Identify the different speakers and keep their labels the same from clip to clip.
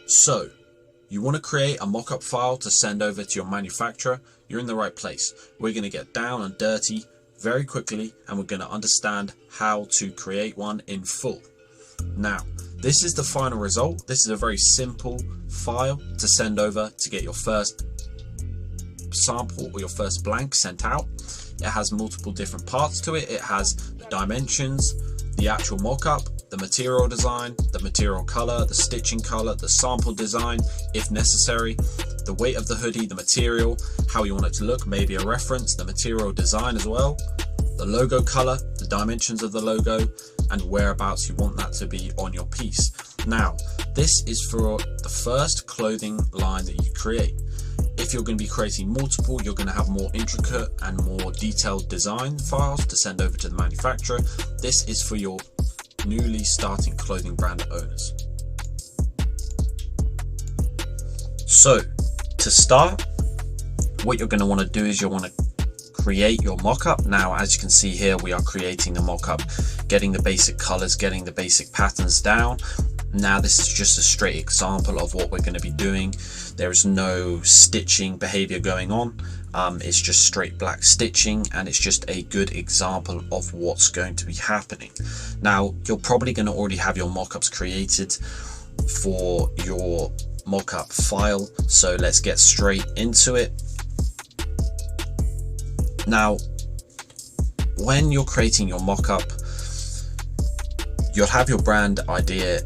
Speaker 1: So, you want to create a mockup file to send over to your manufacturer? You're in the right place. We're going to get down and dirty very quickly, and we're going to understand how to create one in full. Now, this is the final result. This is a very simple file to send over to get your first sample or your first blank sent out. It has multiple different parts to it. It has the dimensions, the actual mockup, the material design, the material color, the stitching color, the sample design if necessary, the weight of the hoodie, the material, how you want it to look, maybe a reference, the material design as well, the logo color, the dimensions of the logo, and whereabouts you want that to be on your piece. Now, this is for the first clothing line that you create. If you're going to be creating multiple, you're going to have more intricate and more detailed design files to send over to the manufacturer. This is for your newly starting clothing brand owners. So to start, what you're going to want to do is you'll want to create your mockup. Now, as you can see here, we are creating the mockup, getting the basic colors, getting the basic patterns down. Now, this is just a straight example of what we're going to be doing. There is no stitching behavior going on. It's just straight black stitching, and it's just a good example of what's going to be happening. Now, you're probably going to already have your mockups created for your mockup file. So let's get straight into it. Now, when you're creating your mockup, you'll have your brand idea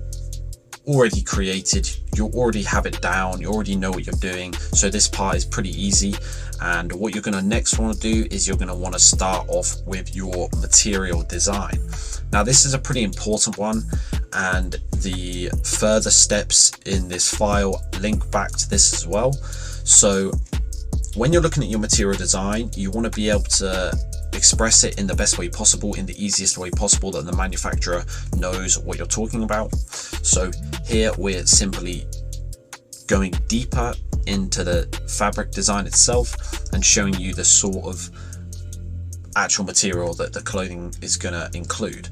Speaker 1: already created. You already have it down, you already know what you're doing, so this part is pretty easy. And what you're going to next want to do is you're going to want to start off with your material design. Now, this is a pretty important one, and the further steps in this file link back to this as well. So when you're looking at your material design, you want to be able to express it in the best way possible, in the easiest way possible, that the manufacturer knows what you're talking about. So here we're simply going deeper into the fabric design itself and showing you the sort of actual material that the clothing is going to include.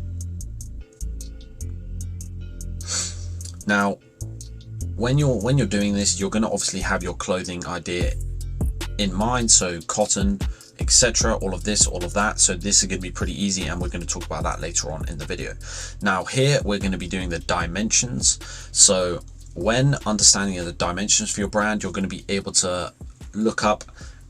Speaker 1: Now, when you're doing this, you're going to obviously have your clothing idea in mind, so cotton, etc., all of this, all of that. So this is going to be pretty easy, and we're going to talk about that later on in the video. Now, here we're going to be doing the dimensions. So when understanding the dimensions for your brand, you're going to be able to look up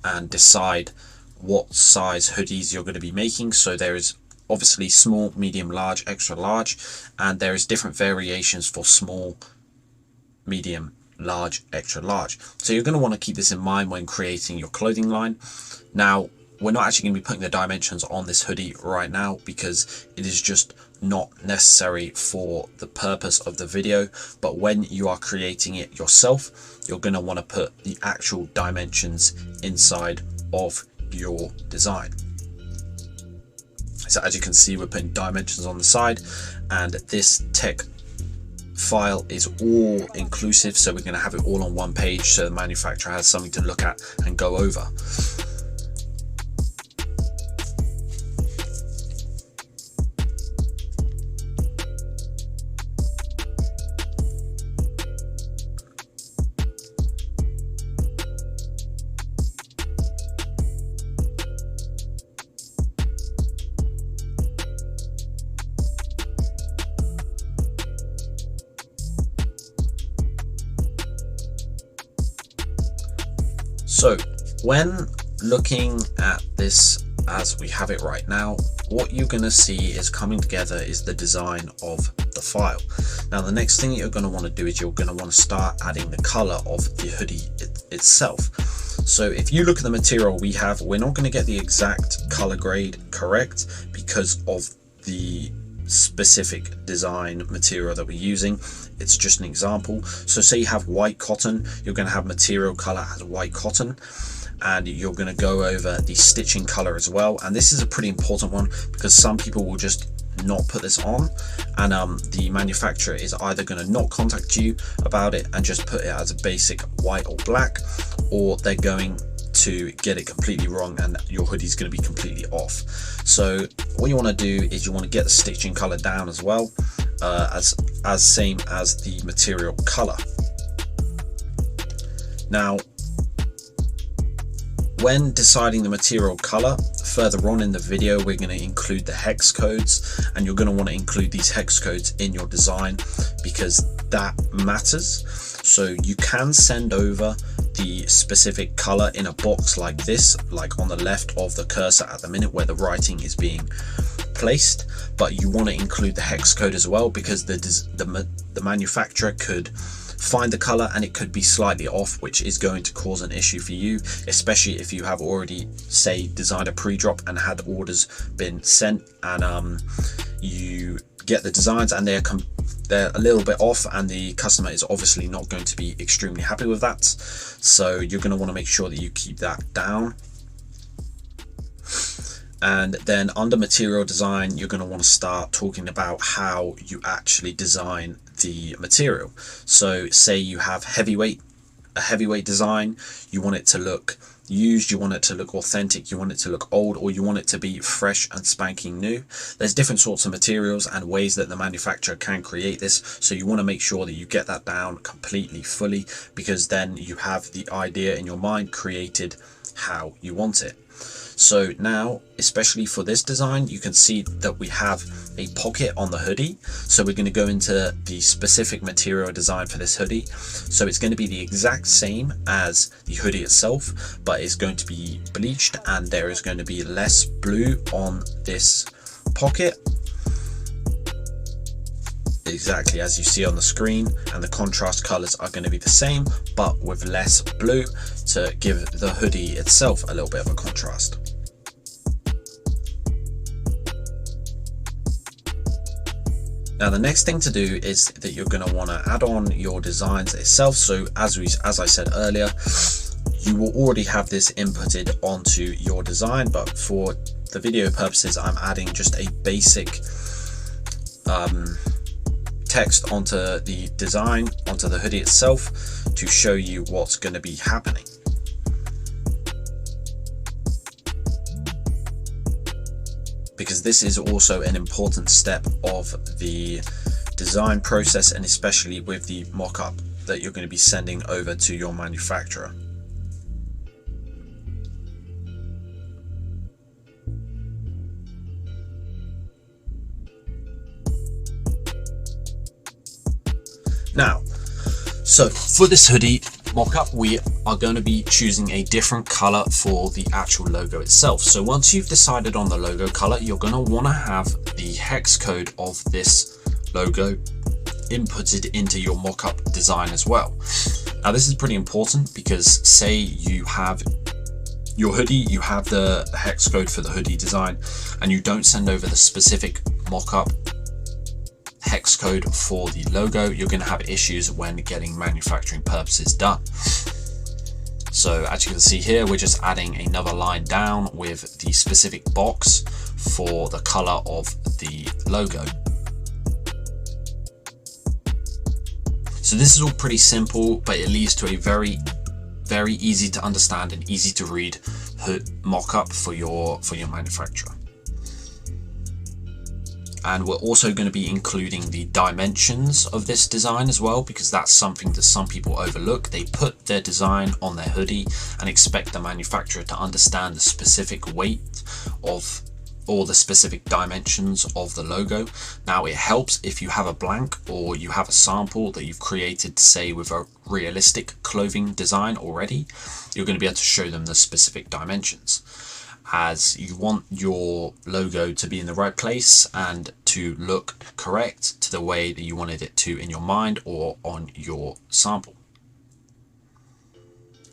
Speaker 1: and decide what size hoodies you're going to be making. So there is obviously small, medium, large, extra large, and there is different variations for small, medium, large, extra large. So you're going to want to keep this in mind when creating your clothing line. Now, we're not actually going to be putting the dimensions on this hoodie right now because it is just not necessary for the purpose of the video. But when you are creating it yourself, you're going to want to put the actual dimensions inside of your design. So as you can see, we're putting dimensions on the side, and this tech file is all inclusive, so we're going to have it all on one page so the manufacturer has something to look at and go over. So when looking at this as we have it right now, what you're going to see is coming together is the design of the file. Now, the next thing you're going to want to do is you're going to want to start adding the color of the hoodie itself. So if you look at the material we have, we're not going to get the exact color grade correct because of the specific design material that we're using. It's just an example. So say you have white cotton, you're going to have material color as white cotton, and you're going to go over the stitching color as well. And this is a pretty important one because some people will just not put this on, and the manufacturer is either going to not contact you about it and just put it as a basic white or black, or they're going to get it completely wrong and your hoodie is going to be completely off. So what you want to do is you want to get the stitching color down as well, as same as the material color. Now, when deciding the material color, further on in the video, we're going to include the hex codes, and you're going to want to include these hex codes in your design because that matters. So you can send over the specific color in a box like this, like on the left of the cursor at the minute where the writing is being placed, but you want to include the hex code as well, because the manufacturer could find the color and it could be slightly off, which is going to cause an issue for you, especially if you have already, say, designed a pre-drop and had orders been sent, and you get the designs and they're a little bit off, and the customer is obviously not going to be extremely happy with that. So you're going to want to make sure that you keep that down. And then under material design, you're going to want to start talking about how you actually design the material. So say you have a heavyweight design, you want it to look used, you want it to look authentic, you want it to look old, or you want it to be fresh and spanking new. There's different sorts of materials and ways that the manufacturer can create this, so you want to make sure that you get that down completely fully, because then you have the idea in your mind created how you want it. So now, especially for this design, you can see that we have a pocket on the hoodie. So we're going to go into the specific material design for this hoodie. So it's going to be the exact same as the hoodie itself, but it's going to be bleached, and there is going to be less blue on this pocket, exactly as you see on the screen, and the contrast colors are going to be the same but with less blue to give the hoodie itself a little bit of a contrast. Now the next thing to do is that you're going to want to add on your designs itself. So as I said earlier, you will already have this inputted onto your design, but for the video purposes, I'm adding just a basic text onto the design, onto the hoodie itself, to show you what's going to be happening. Because this is also an important step of the design process, and especially with the mock-up that you're going to be sending over to your manufacturer. Now, so for this hoodie mock-up, we are going to be choosing a different color for the actual logo itself. So once you've decided on the logo color, you're going to want to have the hex code of this logo inputted into your mock-up design as well. Now this is pretty important, because say you have your hoodie, you have the hex code for the hoodie design, and you don't send over the specific mock-up hex code for the logo, you're going to have issues when getting manufacturing purposes done. So as you can see here, we're just adding another line down with the specific box for the color of the logo. So this is all pretty simple, but it leads to a very easy to understand and easy to read mock-up for your manufacturer. And we're also going to be including the dimensions of this design as well, because that's something that some people overlook. They put their design on their hoodie and expect the manufacturer to understand the specific weight of or the specific dimensions of the logo. Now it helps if you have a blank or you have a sample that you've created, say with a realistic clothing design already. You're going to be able to show them the specific dimensions, as you want your logo to be in the right place and to look correct to the way that you wanted it to in your mind or on your sample.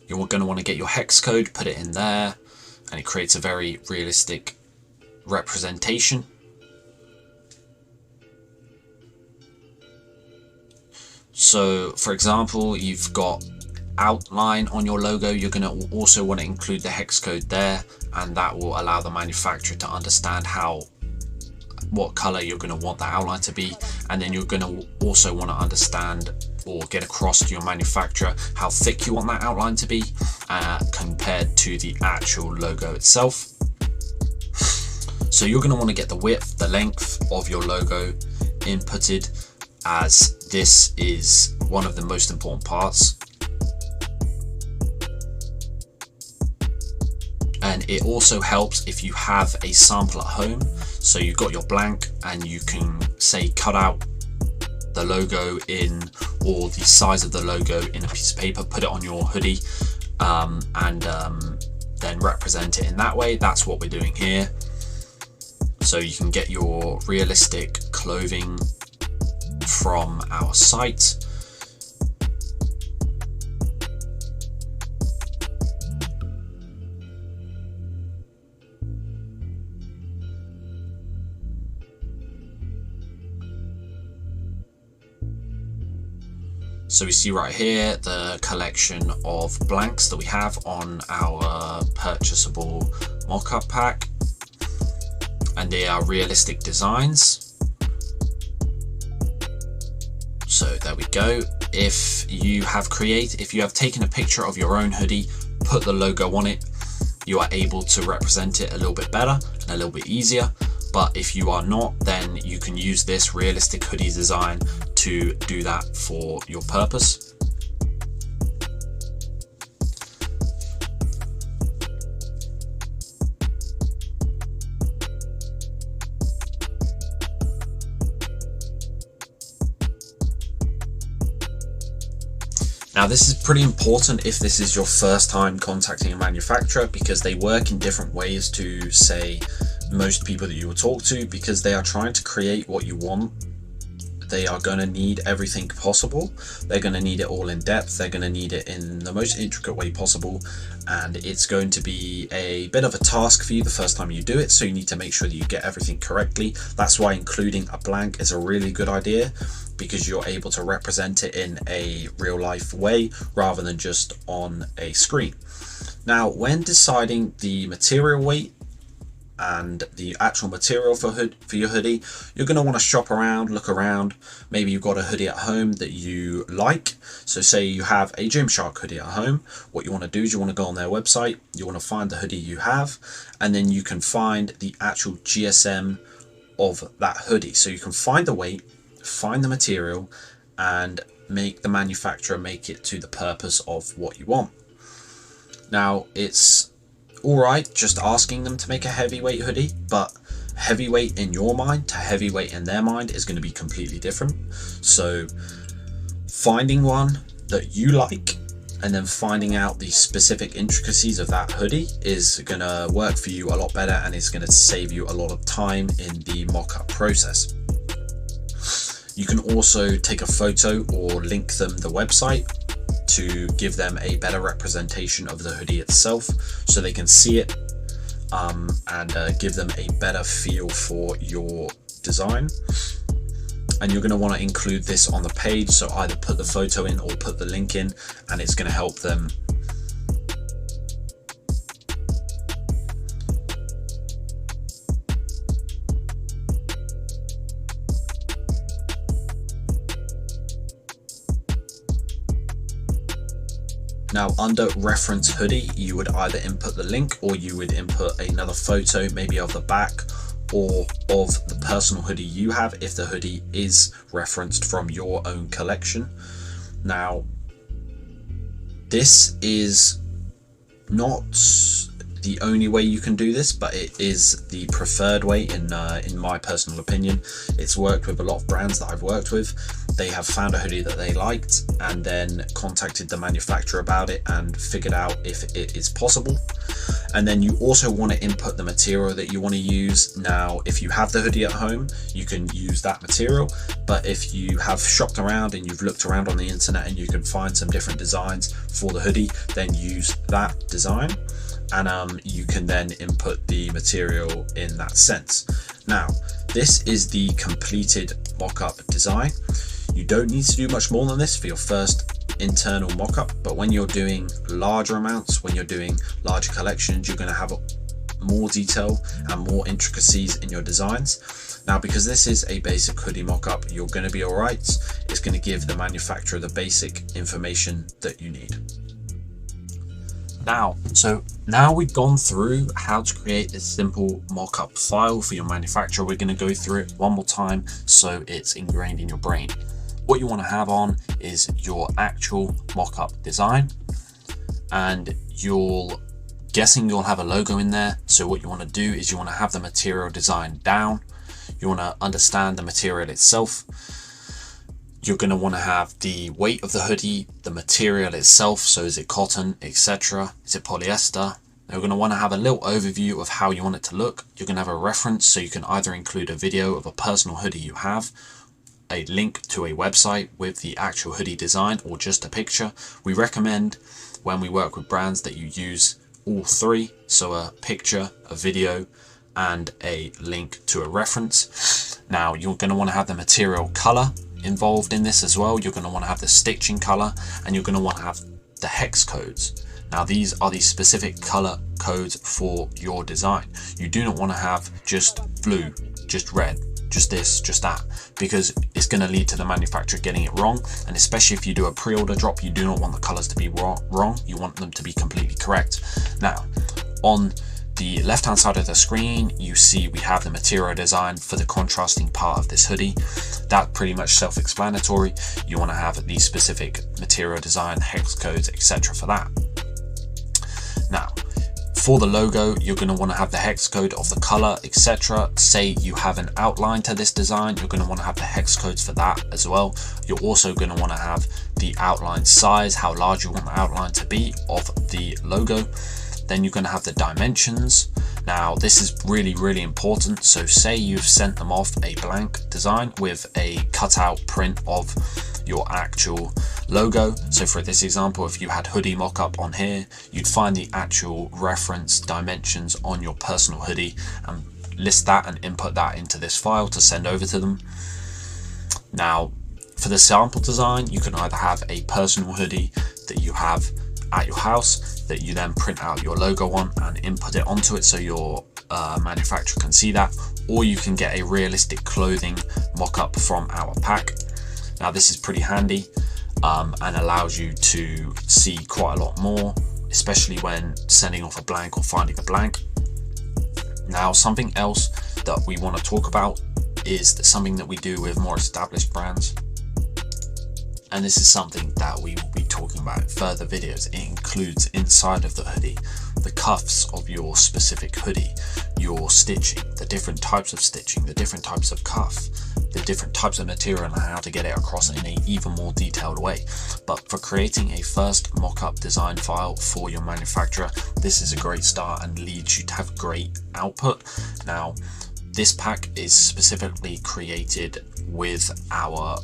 Speaker 1: You're going to want to get your hex code, put it in there, and it creates a very realistic representation. So for example, you've got outline on your logo, you're going to also want to include the hex code there, and that will allow the manufacturer to understand what color you're going to want that outline to be. And then you're going to also want to understand or get across to your manufacturer how thick you want that outline to be compared to the actual logo itself. So you're going to want to get the width, the length of your logo inputted, as this is one of the most important parts. then it also helps if you have a sample at home. So you've got your blank and you can say cut out the logo in, or the size of the logo in a piece of paper, put it on your hoodie, and then represent it in that way. That's what we're doing here. So you can get your realistic clothing from our site. So we see right here the collection of blanks that we have on our purchasable mock-up pack, and they are realistic designs. So there we go. If you have taken a picture of your own hoodie, put the logo on it, you are able to represent it a little bit better and a little bit easier. But if you are not, then you can use this realistic hoodie design to do that for your purpose. Now this is pretty important if this is your first time contacting a manufacturer, because they work in different ways to, say, most people that you will talk to, because they are trying to create what you want. They are going to need everything possible. They're going to need it all in depth. They're going to need it in the most intricate way possible, and it's going to be a bit of a task for you the first time you do it, so you need to make sure that you get everything correctly. That's why including a blank is a really good idea, because you're able to represent it in a real life way rather than just on a screen. Now, when deciding the material weight and the actual material for your hoodie, you're going to want to shop around, look around. Maybe you've got a hoodie at home that you like. So say you have a Gymshark hoodie at home. What you want to do is you want to go on their website, you want to find the hoodie you have, and then you can find the actual GSM of that hoodie. So you can find the weight, find the material, and make the manufacturer make it to the purpose of what you want. Now, it's alright just asking them to make a heavyweight hoodie, but heavyweight in your mind to heavyweight in their mind is going to be completely different. So finding one that you like and then finding out the specific intricacies of that hoodie is going to work for you a lot better, and it's going to save you a lot of time in the mock-up process. You can also take a photo or link them the website to give them a better representation of the hoodie itself, so they can see it and give them a better feel for your design. And you're going to want to include this on the page, so either put the photo in or put the link in, and it's going to help them. Now, under reference hoodie, you would either input the link or you would input another photo, maybe of the back or of the personal hoodie you have, if the hoodie is referenced from your own collection. Now, this is not the only way you can do this, but it is the preferred way in my personal opinion. It's worked with a lot of brands that I've worked with. They have found a hoodie that they liked and then contacted the manufacturer about it and figured out if it is possible. And then you also want to input the material that you want to use. Now, if you have the hoodie at home, you can use that material, but if you have shopped around and you've looked around on the internet and you can find some different designs for the hoodie, then use that design, and you can then input the material in that sense. Now, this is the completed mock-up design. You don't need to do much more than this for your first internal mock-up, but when you're doing larger amounts, when you're doing larger collections, you're going to have more detail and more intricacies in your designs. Now, because this is a basic hoodie mock-up, you're going to be all right. It's going to give the manufacturer the basic information that you need. Now we've gone through how to create this simple mock-up file for your manufacturer. We're going to go through it one more time so it's ingrained in your brain. What you want to have on is your actual mock-up design, and you'll guessing you'll have a logo in there. So what you want to do is you want to have the material design down. You want to understand the material itself. You're going to want to have the weight of the hoodie, the material itself. So is it cotton, etc.? Is it polyester? You're going to want to have a little overview of how you want it to look. You're going to have a reference, so you can either include a video of a personal hoodie you have, a link to a website with the actual hoodie design, or just a picture. We recommend when we work with brands that you use all three, so a picture, a video, and a link to a reference. Now you're going to want to have the material color involved in this as well. You're going to want to have the stitching color, and you're going to want to have the hex codes. Now these are the specific color codes for your design. You do not want to have just blue, just red, just this, just that, because it's going to lead to the manufacturer getting it wrong. And especially if you do a pre-order drop, you do not want the colors to be wrong. You want them to be completely correct. Now on the left hand side of the screen, you see we have the material design for the contrasting part of this hoodie. That's pretty much self-explanatory. You want to have the specific material design, hex codes, etc. for that. Now for the logo, you're going to want to have the hex code of the color, etc. Say you have an outline to this design, you're going to want to have the hex codes for that as well. You're also going to want to have the outline size, how large you want the outline to be of the logo. Then you're going to have the dimensions. Now this is really important. So say you've sent them off a blank design with a cutout print of your actual logo. So for this example, if you had hoodie mockup on here, you'd find the actual reference dimensions on your personal hoodie and list that and input that into this file to send over to them. Now for the sample design, you can either have a personal hoodie that you have at your house that you then print out your logo on and input it onto it so your manufacturer can see that, or you can get a realistic clothing mock-up from our pack. Now this is pretty handy and allows you to see quite a lot more, especially when sending off a blank or finding a blank. Now something else that we want to talk about is something that we do with more established brands, and this is something that we will be talking about in further videos. It includes inside of the hoodie the cuffs of your specific hoodie, your stitching, the different types of stitching, the different types of cuff, the different types of material, and how to get it across in an even more detailed way. But for creating a first mock-up design file for your manufacturer, this is a great start and leads you to have great output. Now this pack is specifically created with our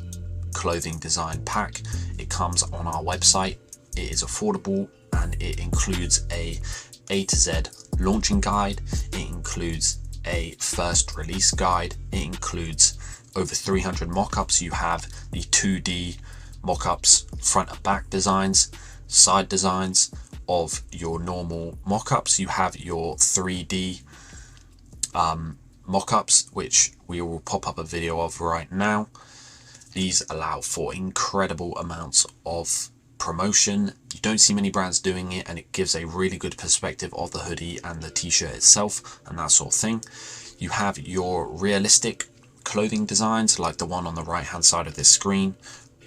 Speaker 1: clothing design pack. It comes on our website. It is affordable and it includes a to Z launching guide. It includes a first release guide. It includes over 300 mockups. You have the 2D mockups, front and back designs, side designs of your normal mockups. You have your 3D mockups, which we will pop up a video of right now. These allow for incredible amounts of promotion. You don't see many brands doing it, and it gives a really good perspective of the hoodie and the t-shirt itself and that sort of thing. You have your realistic clothing designs like the one on the right hand side of this screen.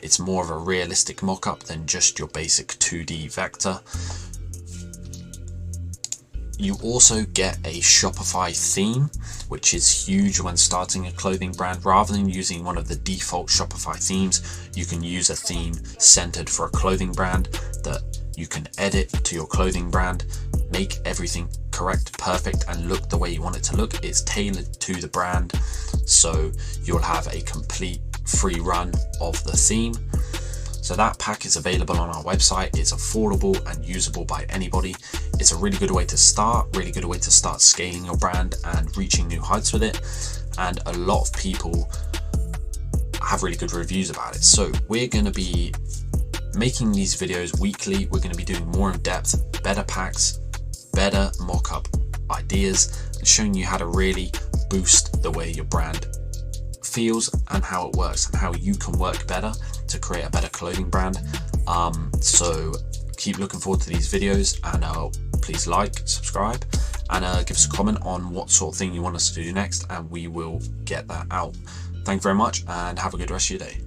Speaker 1: It's more of a realistic mock-up than just your basic 2D vector. You also get a Shopify theme, which is huge when starting a clothing brand. Rather than using one of the default Shopify themes, you can use a theme centered for a clothing brand that you can edit to your clothing brand, make everything correct, perfect, and look the way you want it to look. It's tailored to the brand, so you'll have a complete free run of the theme. So that pack is available on our website. It's affordable and usable by anybody. It's a really good way to start, scaling your brand and reaching new heights with it. And a lot of people have really good reviews about it. So we're going to be making these videos weekly. We're going to be doing more in depth, better packs, better mock-up ideas, and showing you how to really boost the way your brand feels and how it works and how you can work better to create a better clothing brand. So keep looking forward to these videos, and please like, subscribe, and give us a comment on what sort of thing you want us to do next, and we will get that out. Thank you very much, and have a good rest of your day.